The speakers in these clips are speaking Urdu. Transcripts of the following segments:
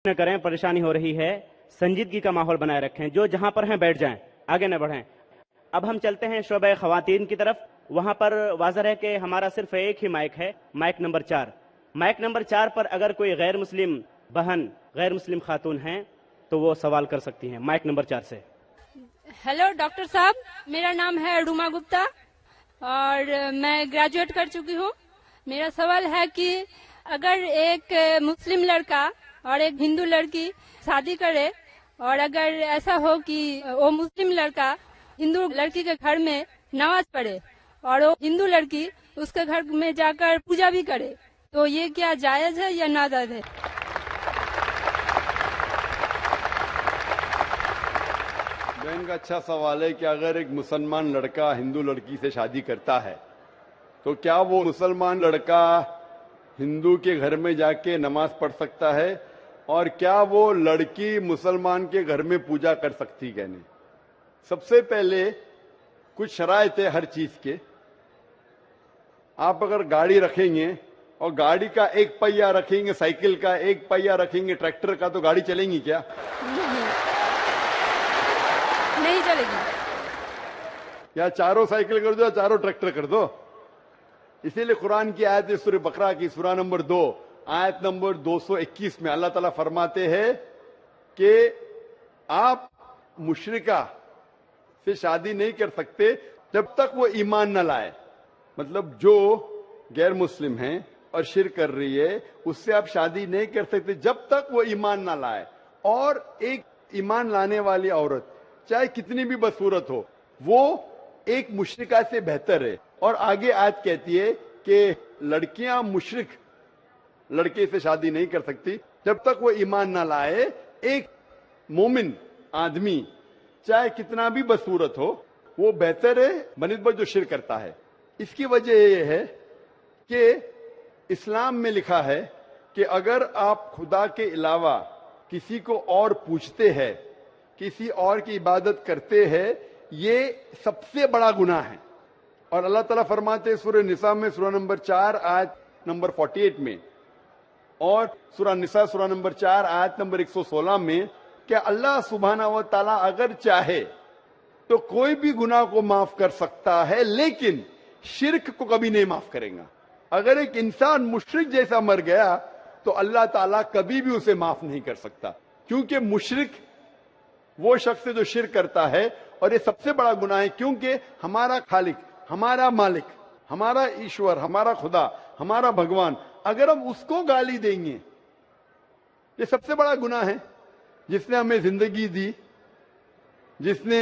نہ کریں، پریشانی ہو رہی ہے، سنجیدگی کا ماحول بنائے رکھیں، جو جہاں پر ہیں بیٹھ جائیں، آگے نہ بڑھیں۔ اب ہم چلتے ہیں شعبہ خواتین کی طرف۔ وہاں پر واضح ہے کہ ہمارا صرف ایک ہی مائک ہے، مائک نمبر 4۔ مائک نمبر 4 پر اگر کوئی غیر مسلم بہن، غیر مسلم خاتون ہیں تو وہ سوال کر سکتی ہیں، مائک نمبر 4 سے۔ ہیلو ڈاکٹر صاحب، میرا نام ہے روما گپتا اور میں گریجویٹ کر چکی ہوں۔ میرا سوال ہے کہ اگر ایک مسلم لڑکا اور ایک ہندو لڑکی شادی کرے اور اگر ایسا ہو کہ وہ مسلم لڑکا ہندو لڑکی کے گھر میں نماز پڑھے اور وہ ہندو لڑکی اس کے گھر میں جا کر پوجا بھی کرے، تو یہ کیا جائز ہے یا ناجائز ہے؟ بہن کا اچھا سوال ہے کہ اگر ایک مسلمان لڑکا ہندو لڑکی سے شادی کرتا ہے تو کیا وہ مسلمان لڑکا ہندو کے گھر میں جا کے نماز پڑھ سکتا ہے، اور کیا وہ لڑکی مسلمان کے گھر میں پوجا کر سکتی کہ نہیں؟ سب سے پہلے کچھ شرائط ہے ہر چیز کے۔ آپ اگر گاڑی رکھیں گے اور گاڑی کا ایک پہیہ رکھیں گے، سائیکل کا ایک پہیہ رکھیں گے، ٹریکٹر کا، تو گاڑی چلیں گی کیا؟ نہیں چلے گی۔ یا چاروں سائیکل کر دو یا چاروں ٹریکٹر کر دو۔ اسی لیے قرآن کی آیت ہے سورہ بقرہ کی سورہ نمبر 2 آیت نمبر 221 میں اللہ تعالیٰ فرماتے ہیں کہ آپ مشرکہ سے شادی نہیں کر سکتے جب تک وہ ایمان نہ لائے۔ مطلب جو غیر مسلم ہیں اور شرک کر رہی ہے اس سے آپ شادی نہیں کر سکتے جب تک وہ ایمان نہ لائے۔ اور ایک ایمان لانے والی عورت چاہے کتنی بھی بدصورت ہو، وہ ایک مشرکہ سے بہتر ہے۔ اور آگے آیت کہتی ہے کہ لڑکیاں مشرک لڑکے سے شادی نہیں کر سکتی جب تک وہ ایمان نہ لائے۔ ایک مومن آدمی چاہے کتنا بھی بدصورت ہو، وہ بہتر ہے بنسبت جو شرک کرتا ہے۔ اس کی وجہ یہ ہے کہ اسلام میں لکھا ہے کہ اگر آپ خدا کے علاوہ کسی کو اور پوچھتے ہیں، کسی اور کی عبادت کرتے ہیں، یہ سب سے بڑا گناہ ہے۔ اور اللہ تعالیٰ فرماتے ہیں سورہ نساء میں سورہ نمبر 4 آیت نمبر 48 میں، اور سورہ نساء سورہ نمبر 4 آیت نمبر 116 میں، کہ اللہ سبحانہ و تعالیٰ اگر چاہے تو کوئی بھی گناہ کو معاف کر سکتا ہے، لیکن شرک کو کبھی نہیں معاف کرے گا۔ اگر ایک انسان مشرک جیسا مر گیا تو اللہ تعالیٰ کبھی بھی اسے معاف نہیں کر سکتا، کیونکہ مشرک وہ شخص ہے جو شرک کرتا ہے، اور یہ سب سے بڑا گناہ ہے، کیونکہ ہمارا خالق، ہمارا مالک، ہمارا ایشور، ہمارا خدا، ہمارا بھگوان، اگر ہم اس کو گالی دیں گے، یہ سب سے بڑا گناہ ہے۔ جس نے ہمیں زندگی دی، جس نے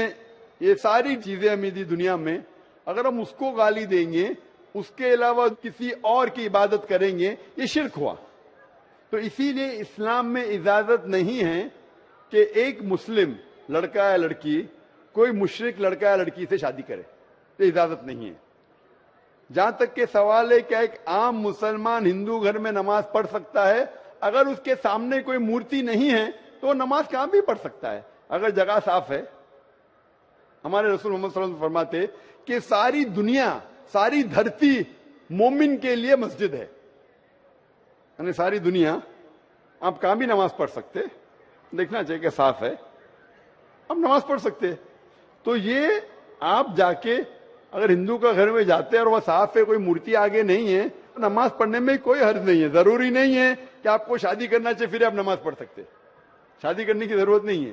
یہ ساری چیزیں ہمیں دی دنیا میں، اگر ہم اس کو گالی دیں گے، اس کے علاوہ کسی اور کی عبادت کریں گے، یہ شرک ہوا۔ تو اسی لیے اسلام میں اجازت نہیں ہے کہ ایک مسلم لڑکا یا لڑکی کوئی مشرک لڑکا یا لڑکی سے شادی کرے، یہ اجازت نہیں ہے۔ جہاں تک کہ سوال ہے کہ ایک عام مسلمان ہندو گھر میں نماز پڑھ سکتا ہے، اگر اس کے سامنے کوئی مورتی نہیں ہے تو وہ نماز کہاں بھی پڑھ سکتا ہے اگر جگہ صاف ہے۔ ہمارے رسول محمد صلی اللہ علیہ وسلم فرماتے کہ ساری دنیا، ساری دھرتی مومن کے لیے مسجد ہے، یعنی ساری دنیا آپ کہاں بھی نماز پڑھ سکتے، دیکھنا چاہیے کہ صاف ہے، آپ نماز پڑھ سکتے۔ تو یہ آپ جا کے اگر ہندو کا گھر میں جاتے ہیں اور وہ صاف ہے، کوئی مورتی آگے نہیں ہے، تو نماز پڑھنے میں کوئی حرج نہیں ہے۔ ضروری نہیں ہے کہ آپ کو شادی کرنا چاہیے پھر آپ نماز پڑھ سکتے، شادی کرنے کی ضرورت نہیں ہے،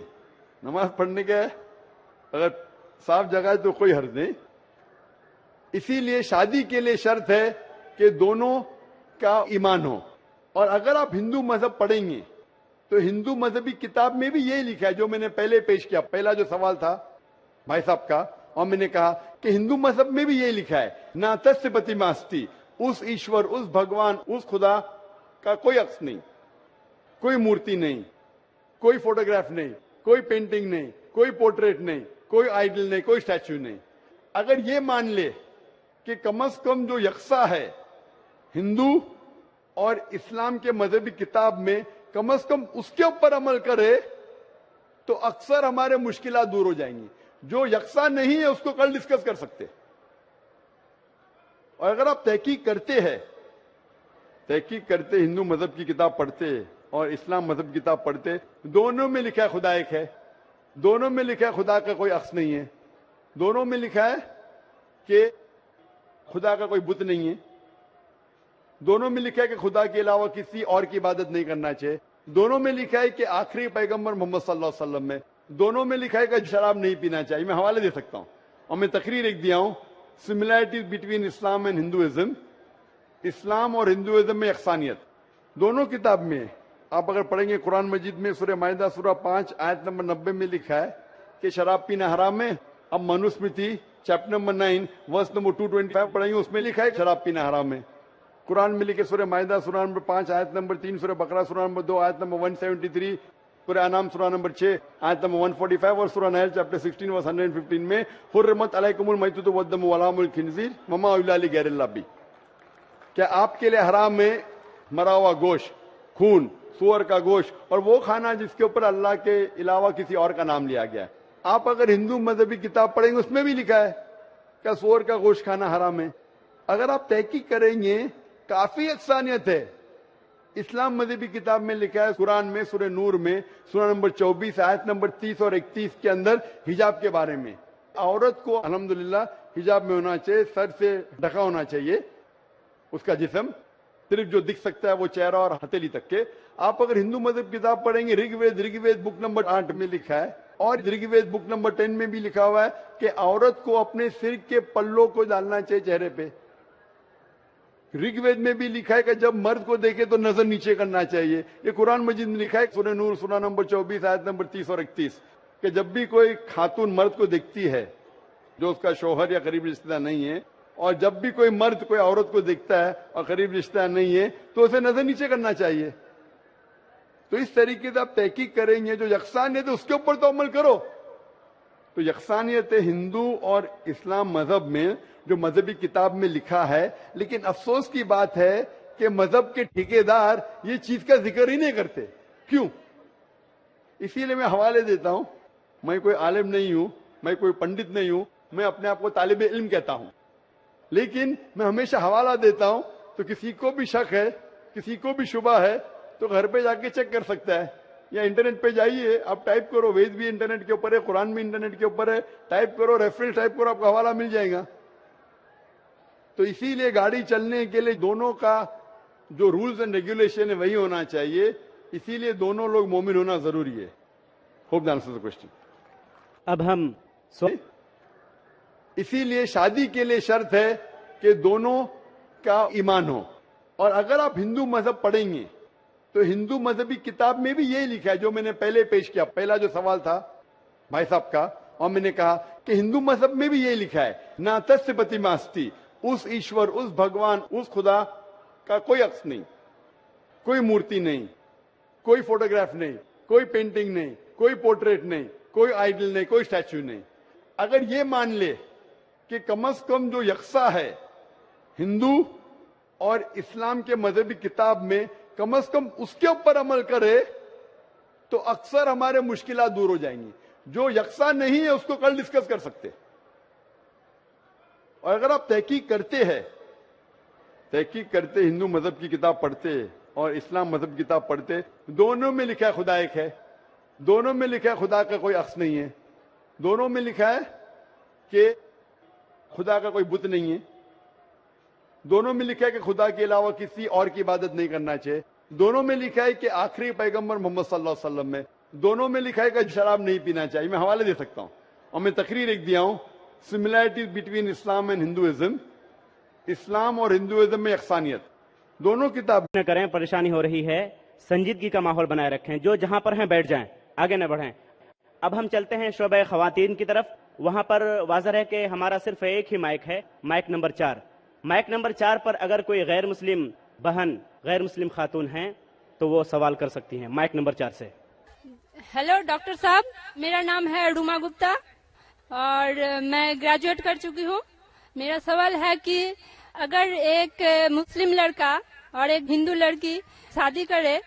نماز پڑھنے کا اگر صاف جگہ ہے تو کوئی حرج نہیں۔ اسی لیے شادی کے لیے شرط ہے کہ دونوں کا ایمان ہو۔ اور اگر آپ ہندو مذہب پڑھیں گے تو ہندو مذہبی کتاب میں بھی یہی لکھا ہے جو میں نے پہلے پیش کیا، پہلا جو سوال تھا بھائی صاحب کا، اور میں نے کہا کہ ہندو مذہب میں بھی یہی لکھا ہے، نا تسیہ پرتیماستی، اس ایشور، اس بھگوان، اس خدا کا کوئی عکس نہیں، کوئی مورتی نہیں، کوئی فوٹوگراف نہیں، کوئی پینٹنگ نہیں، کوئی پورٹریٹ نہیں، کوئی آئیڈل نہیں، کوئی اسٹیچو نہیں۔ اگر یہ مان لے کہ کم از کم جو یکساں ہے ہندو اور اسلام کے مذہبی کتاب میں، کم از کم اس کے اوپر عمل کرے تو اکثر ہمارے مشکلات دور ہو جائیں گی۔ جو یکساں نہیں ہے اس کو کل ڈسکس کر سکتے، اور اگر آپ تحقیق کرتے ہندو مذہب کی کتاب پڑھتے ہیں اور اسلام مذہب کی کتاب پڑھتے، دونوں میں لکھا ہے خدا ایک ہے، دونوں میں لکھا ہے خدا کا کوئی عکس نہیں ہے، دونوں میں لکھا ہے کہ خدا کا کوئی بت نہیں ہے، دونوں میں لکھا ہے کہ خدا کے علاوہ کسی اور کی عبادت نہیں کرنا چاہیے، دونوں میں لکھا ہے کہ آخری پیغمبر محمد صلی اللہ علیہ وسلم میں، دونوں میں لکھا ہے کہ شراب نہیں پینا چاہیے۔ میں حوالے دے سکتا ہوں، اور میں تقریر ایک دیا ہوں، similarities between Islam and Hinduism, اسلام اور ہندوازم میں یکسانیت دونوں کتاب میں ہے۔ آپ اگر پڑھیں گے قرآن مجید میں سورہ مائدہ سورہ 5 آیت نمبر 90 میں لکھا ہے کہ شراب پینا حرام ہے۔ اب Manusmriti chapter number 9 verse number 225 پڑھیں گے، اس میں لکھا ہے کہ شراب پینا حرام ہے۔ قرآن میں لکھے سورہ مائدہ سورہ نمبر 5 آیت نمبر 3، سورہ بقرہ سورہ نمبر 2 آیت نمبر 173، سورہ انعام سورہ نمبر 6 آیت نمبر 145 اور سورہ نحل چیپٹر 16 ورس 115 میں حرمت علیکم المیتۃ والدم ولحم الخنزیر وما اہل لغیر اللہ بھی، کیا آپ کے لیے حرام ہے مرا ہوا گوشت، خون، سور کا گوشت اور وہ کھانا جس کے اوپر اللہ کے علاوہ کسی اور کا نام لیا گیا ہے۔ آپ اگر ہندو مذہبی کتاب پڑھیں گے اس میں بھی لکھا ہے کہ سور کا گوشت کھانا حرام ہے۔ اگر آپ تحقیق کریں گے کافی یکسانیت ہے۔ اسلام مذہبی کتاب میں لکھا ہے قرآن میں سورہ نور میں سورہ نمبر 24 آیت نمبر 30 اور 31 کے اندر حجاب کے بارے میں، عورت کو الحمدللہ حجاب میں ہونا چاہیے، سر سے ڈھکا ہونا چاہیے اس کا جسم، صرف جو دکھ سکتا ہے وہ چہرہ اور ہتھیلی تک کے۔ آپ اگر ہندو مذہب کتاب پڑھیں گے رگ وید بک نمبر 8 میں لکھا ہے، اور رگ وید بک نمبر 10 میں بھی لکھا ہوا ہے کہ عورت کو اپنے سر کے پلوں کو ڈالنا چاہیے چہرے پہ۔ رگ وید میں بھی لکھا ہے کہ جب مرد کو دیکھے تو نظر نیچے کرنا چاہیے۔ یہ قرآن مجید میں لکھا ہے سورہ نور سورہ نمبر 24 آیت نمبر 30 اور 31 کہ جب بھی کوئی خاتون مرد کو دیکھتی ہے جو اس کا شوہر یا قریب رشتہ دار نہیں ہے، اور جب بھی کوئی مرد کوئی عورت کو دیکھتا ہے اور قریب رشتہ دار نہیں ہے تو اسے نظر نیچے کرنا چاہیے۔ تو اس طریقے سے آپ تحقیق کریں گے، جو یکسانیت ہے اس کے اوپر تو عمل کرو۔ تو یکسانیت ہندو اور اسلام مذہب میں جو مذہبی کتاب میں لکھا ہے، لیکن افسوس کی بات ہے کہ مذہب کے ٹھیکیدار یہ چیز کا ذکر ہی نہیں کرتے۔ کیوں؟ اسی لیے میں حوالے دیتا ہوں، میں کوئی عالم نہیں ہوں، میں کوئی پنڈت نہیں ہوں، میں اپنے آپ کو طالب علم کہتا ہوں، لیکن میں ہمیشہ حوالہ دیتا ہوں، تو کسی کو بھی شک ہے، کسی کو بھی شبہ ہے تو گھر پہ جا کے چیک کر سکتا ہے، یا انٹرنیٹ پہ جائیے، آپ ٹائپ کرو، وید بھی انٹرنیٹ کے اوپر ہے، قرآن بھی انٹرنیٹ کے اوپر ہے، ٹائپ کرو، ریفرنس ٹائپ کرو، آپ کو حوالہ مل جائے گا۔ تو اسی لیے گاڑی چلنے کے لیے دونوں کا جو رولز اینڈ ریگولیشن ہے وہی ہونا چاہیے، اسی لیے دونوں لوگ مومن ہونا ضروری ہے۔ Hope that answers the question. اب ہم اسی لیے شادی کے لیے شرط ہے کہ دونوں کا ایمان ہو۔ اور اگر آپ ہندو مذہب پڑھیں گے تو ہندو مذہبی کتاب میں بھی یہی لکھا ہے جو میں نے پہلے پیش کیا، پہلا جو سوال تھا بھائی صاحب کا، اور میں نے کہا کہ ہندو مذہب میں بھی یہی لکھا ہے، نا تسیہ پرتیماستی، اس ایشور، اس بھگوان، اس خدا کا کوئی عکس نہیں، کوئی مورتی نہیں، کوئی فوٹوگراف نہیں، کوئی پینٹنگ نہیں، کوئی پورٹریٹ نہیں، کوئی آئیڈل نہیں، کوئی اسٹیچو نہیں۔ اگر یہ مان لے کہ کم از کم جو یکساں ہے ہندو اور اسلام کے مذہبی کتاب میں، کم از کم اس کے اوپر عمل کرے تو اکثر ہمارے مشکلات دور ہو جائیں گی۔ جو یکساں نہیں ہے اس کو کل ڈسکس کر سکتے۔ اور اگر آپ تحقیق کرتے ہندو مذہب کی کتاب پڑھتے اور اسلام مذہب کی کتاب پڑھتے، دونوں میں لکھا ہے خدا ایک ہے، دونوں میں لکھا ہے خدا کا کوئی عکس نہیں ہے، دونوں میں لکھا ہے کہ خدا کا کوئی بت نہیں ہے، دونوں میں لکھا ہے کہ خدا کے علاوہ کسی اور کی عبادت نہیں کرنا چاہیے، دونوں میں لکھا ہے کہ آخری پیغمبر محمد صلی اللہ علیہ وسلم میں، دونوں میں لکھا ہے کہ شراب نہیں پینا چاہیے۔ میں حوالے دے سکتا ہوں، اور میں تقریر ایک دیا ہوں، similarities between Islam and Hinduism, اسلام اور ہندوازم میں یکسانیت دونوں کتاب نہ کریں، پریشانی ہو رہی ہے، سنجیدگی کا ماحول بنائے رکھیں، جو جہاں پر ہیں بیٹھ جائیں، آگے نہ بڑھیں۔ اب ہم چلتے ہیں شعبہ خواتین کی طرف۔ وہاں پر واضح ہے کہ ہمارا صرف ایک ہی مائک ہے، مائک نمبر 4۔ مائک نمبر 4 پر اگر کوئی غیر مسلم بہن، غیر مسلم خاتون ہیں تو وہ سوال کر سکتی ہیں، مائک نمبر 4 سے۔ ہیلو ڈاکٹر صاحب، میرا نام ہے روما گپتا اور میں گریجویٹ کر چکی ہوں۔ میرا سوال ہے کہ اگر ایک مسلم لڑکا اور ایک ہندو لڑکی شادی کرے،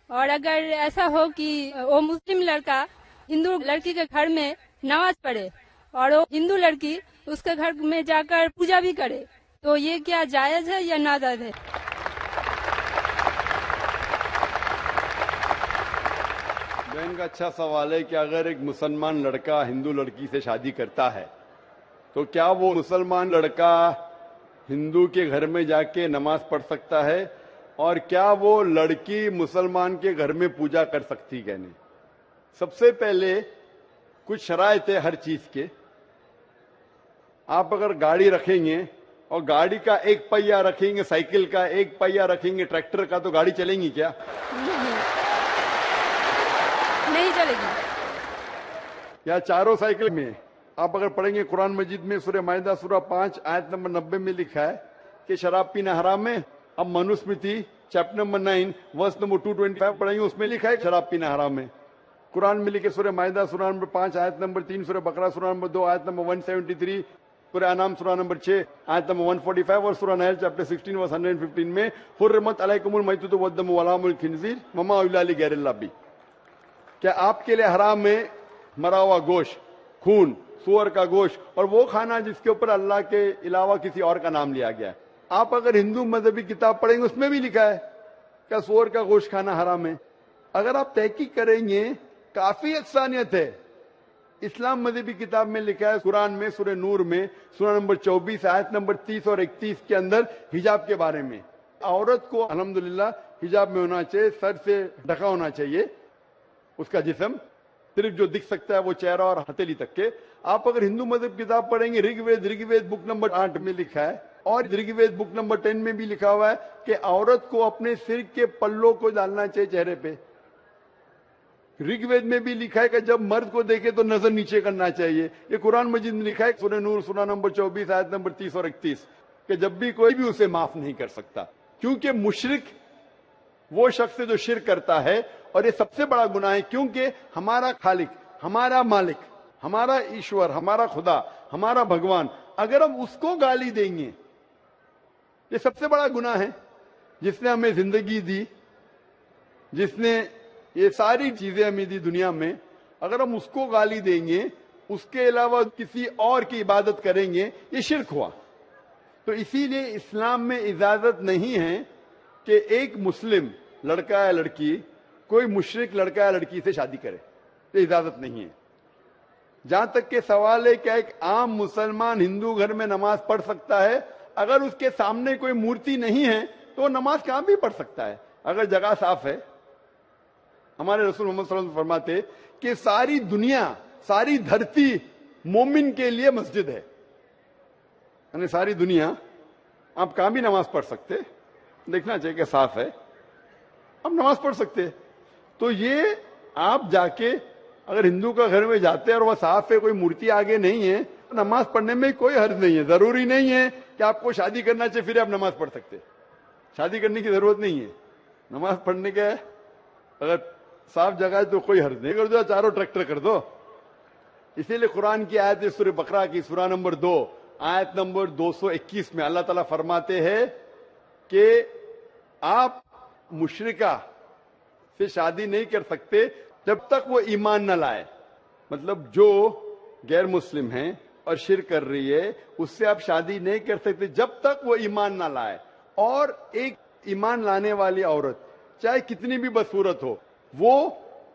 اور اگر ایسا ہو کہ وہ مسلم لڑکا ہندو لڑکی کے گھر میں نماز پڑھے اور وہ ہندو لڑکی اس کے گھر میں جا کر پوجا بھی کرے، تو یہ کیا جائز ہے یا ناجائز ہے؟ بہن کا اچھا سوال ہے کہ اگر ایک مسلمان لڑکا ہندو لڑکی سے شادی کرتا ہے تو کیا وہ مسلمان لڑکا ہندو کے گھر میں جا کے نماز پڑھ سکتا ہے، اور کیا وہ لڑکی مسلمان کے گھر میں پوجا کر سکتی کہ نہیں؟ سب سے پہلے کچھ شرائط ہے ہر چیز کے. آپ اگر گاڑی رکھیں گے اور گاڑی کا ایک پہیہ رکھیں گے، سائیکل کا ایک پہیہ رکھیں گے، ٹریکٹر کا، تو گاڑی چلیں گی کیا؟ نہیں چلے گی. یا چاروں سائیکل میں آپ اگر پڑھیں گے قرآن مجید میں سورہ مائدہ سورہ 5 آیت نمبر 90 میں لکھا ہے کہ شراب پینا حرام ہے. اب Manusmriti chapter number 9 verse number 225 پڑھیں گے، اس میں لکھا ہے شراب پینا حرام ہے. قرآن میں لکھے سورہ مائدہ سورہ نمبر 5 آیت نمبر 3، سورہ بقرہ سورہ نمبر 2 آیت نمبر 173، سورہ انعام سورہ نمبر 6 آیت نمبر 145 اور سورہ نحل چیپٹر 16 ورس 115 میں حرمت علیکم المیتۃ والدم ولحم الخنزیر وما اہل لغیر اللہ بھی. کیا آپ کے لیے حرام ہے مرا ہوا گوشت، خون، سور کا گوشت اور وہ کھانا جس کے اوپر اللہ کے علاوہ کسی اور کا نام لیا گیا ہے؟ آپ اگر ہندو مذہبی کتاب پڑھیں گے اس میں بھی لکھا ہے کہ سور کا گوشت کھانا حرام ہے. اگر آپ تحقیق کریں گے کافی یکسانیت ہے. اسلام مذہبی کتاب میں لکھا ہے قرآن میں سورہ نور میں سورہ نمبر 24 آیت نمبر 30 اور 31 کے اندر حجاب کے بارے میں. عورت کو الحمدللہ حجاب میں ہونا چاہیے، سر سے ڈھکا ہونا چاہیے اس کا جسم، صرف جو دکھ سکتا ہے وہ چہرہ اور ہتھیلی تک کے. آپ اگر ہندو مذہب کتاب پڑھیں گے رگ وید بک نمبر 8 میں لکھا ہے، اور رگ وید بک نمبر 10 میں بھی لکھا ہوا ہے کہ عورت کو اپنے سر کے پلوں کو ڈالنا چاہیے چہرے پہ. رگ وید میں بھی لکھا ہے کہ جب مرد کو دیکھے تو نظر نیچے کرنا چاہیے. یہ قرآن مجید میں لکھا ہے سورہ نور سورہ نمبر 24 آیت نمبر 30 اور 31 کہ جب بھی کوئی بھی اسے معاف نہیں کر سکتا، کیونکہ مشرک وہ شخص جو شرک کرتا ہے، اور یہ سب سے بڑا گناہ ہے کیونکہ ہمارا خالق، ہمارا مالک، ہمارا ایشور، ہمارا خدا، ہمارا بھگوان، اگر ہم اس کو گالی دیں گے، یہ سب سے بڑا گناہ ہے. جس نے ہمیں زندگی دی، جس نے یہ ساری چیزیں ہمیں دی دنیا میں، اگر ہم اس کو گالی دیں گے، اس کے علاوہ کسی اور کی عبادت کریں گے، یہ شرک ہوا. تو اسی لیے اسلام میں اجازت نہیں ہے کہ ایک مسلم لڑکا یا لڑکی کوئی مشرک لڑکا یا لڑکی سے شادی کرے. یہ اجازت نہیں ہے. جہاں تک کہ سوال ہے کہ ایک عام مسلمان ہندو گھر میں نماز پڑھ سکتا ہے، اگر اس کے سامنے کوئی مورتی نہیں ہے تو وہ نماز کہاں بھی پڑھ سکتا ہے اگر جگہ صاف ہے. ہمارے رسول محمد صلی اللہ علیہ وسلم فرماتے کہ ساری دنیا، ساری دھرتی مومن کے لیے مسجد ہے. یعنی ساری دنیا آپ کہاں بھی نماز پڑھ سکتے، دیکھنا چاہیے کہ صاف ہے، آپ نماز پڑھ سکتے. تو یہ آپ جا کے اگر ہندو کا گھر میں جاتے ہیں اور وہ صاف ہے، کوئی مورتی آگے نہیں ہے، نماز پڑھنے میں کوئی حرج نہیں ہے. ضروری نہیں ہے کہ آپ کو شادی کرنا چاہیے پھر آپ نماز پڑھ سکتے. شادی کرنے کی ضرورت نہیں ہے، نماز پڑھنے کا اگر صاف جگہ ہے تو کوئی حرج نہیں. کر دو، چاروں ٹریکٹر کر دو. اسی لیے قرآن کی آیت ہے سورہ بقرہ کی سورہ نمبر 2 آیت نمبر 221 میں اللہ تعالیٰ فرماتے ہیں کہ آپ مشرکہ سے شادی نہیں کر سکتے جب تک وہ ایمان نہ لائے. مطلب جو غیر مسلم ہیں اور شرک کر رہی ہے اس سے آپ شادی نہیں کر سکتے جب تک وہ ایمان نہ لائے. اور ایک ایمان لانے والی عورت چاہے کتنی بھی بدصورت ہو وہ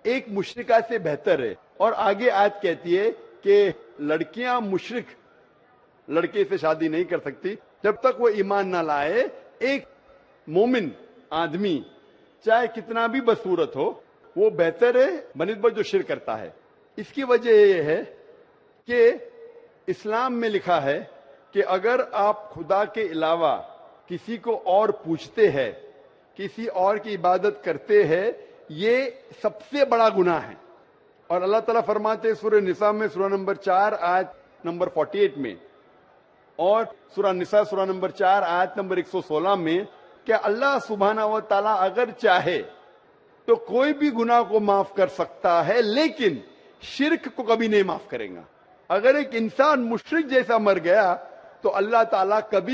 ایک مشرکہ سے بہتر ہے. اور آگے آیت کہتی ہے کہ لڑکیاں مشرک لڑکے سے شادی نہیں کر سکتی جب تک وہ ایمان نہ لائے. ایک مومن آدمی چاہے کتنا بھی بدصورت ہو وہ بہتر ہے بنسبت جو شرک کرتا ہے. اس کی وجہ یہ ہے کہ اسلام میں لکھا ہے کہ اگر آپ خدا کے علاوہ کسی کو اور پوچھتے ہیں، کسی اور کی عبادت کرتے ہیں، یہ سب سے بڑا گناہ ہے. اور اللہ تعالیٰ فرماتے ہیں سورہ نساء میں سورہ نمبر 4 آیت نمبر 48 میں اور سورہ نساء سورہ نمبر 4 آیت نمبر 116 میں کہ اللہ سبحانہ و تعالیٰ اگر چاہے تو کوئی بھی گناہ کو معاف کر سکتا ہے، لیکن شرک کو کبھی نہیں معاف کرے گا. اگر ایک انسان مشرک جیسا مر گیا تو اللہ تعالیٰ کبھی